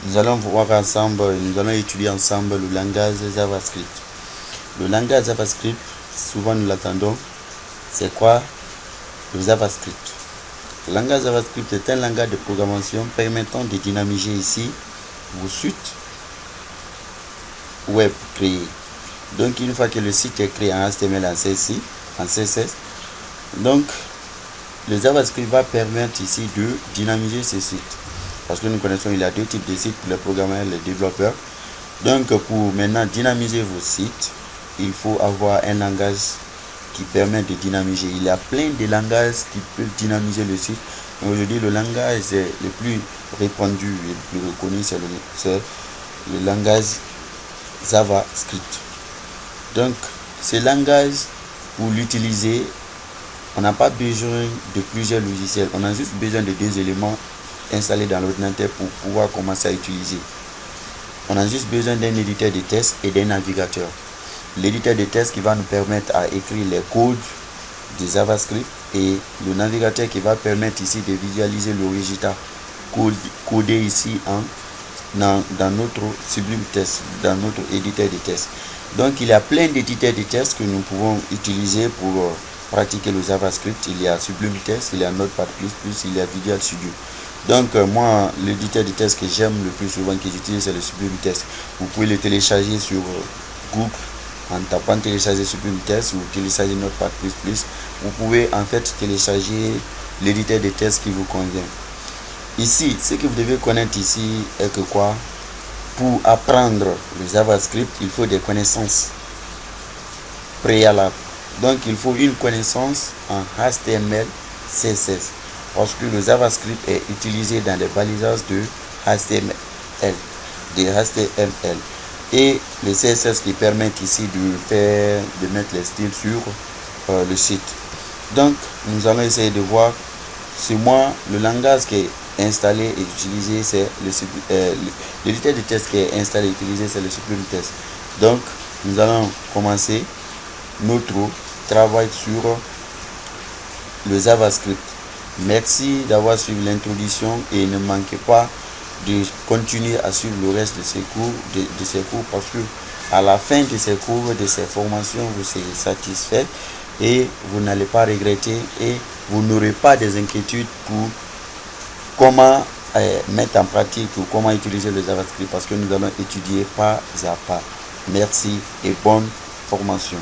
Nous allons voir ensemble, nous allons étudier ensemble le langage JavaScript. Le langage JavaScript, souvent nous l'attendons, c'est quoi le JavaScript? Le langage JavaScript est un langage de programmation permettant de dynamiser ici vos sites web créés. Donc une fois que le site est créé en HTML, en CSS, donc le JavaScript va permettre ici de dynamiser ce site. Parce que nous connaissons, il y a deux types de sites pour les programmeurs et les développeurs. Donc pour maintenant dynamiser vos sites, il faut avoir un langage qui permet de dynamiser. Il y a plein de langages qui peuvent dynamiser le site. Aujourd'hui, le langage le plus répandu et le plus reconnu, c'est le langage JavaScript. Donc, ce langage, pour l'utiliser, on n'a pas besoin de plusieurs logiciels. On a juste besoin de deux éléments installés dans l'ordinateur pour pouvoir commencer à utiliser. On a juste besoin d'un éditeur de test et d'un navigateur. L'éditeur de test qui va nous permettre à écrire les codes de JavaScript et le navigateur qui va permettre ici de visualiser le résultat codé ici dans notre Sublime Test, dans notre éditeur de test. Donc il y a plein d'éditeurs de test que nous pouvons utiliser pour pratiquer le JavaScript. Il y a Sublime Test, il y a Notepad++, il y a Visual Studio. Donc moi, l'éditeur de test que j'aime le plus souvent, que j'utilise, c'est le Sublime Test. Vous pouvez le télécharger sur Google en tapant télécharger Sublime Test ou télécharger Notepad++. Vous pouvez en fait télécharger l'éditeur de test qui vous convient. Ici, ce que vous devez connaître ici est que quoi? Pour apprendre le JavaScript, il faut des connaissances préalables. Donc il faut une connaissance en HTML, CSS. Parce que le JavaScript est utilisé dans les balisages de HTML. Et les CSS qui permettent ici de mettre les styles sur le site. Donc nous allons essayer de voir. C'est moi, le langage qui est installé et utilisé, c'est l'éditeur de test qui est installé et utilisé, c'est le Sublime Test. Donc nous allons commencer notre travail sur le JavaScript. Merci d'avoir suivi l'introduction et ne manquez pas de continuer à suivre le reste de ces cours, parce que à la fin de ces cours, de ces formations, vous serez satisfait et vous n'allez pas regretter et vous n'aurez pas des inquiétudes pour comment mettre en pratique ou comment utiliser le JavaScript, parce que nous allons étudier pas à pas. Merci et bonne formation.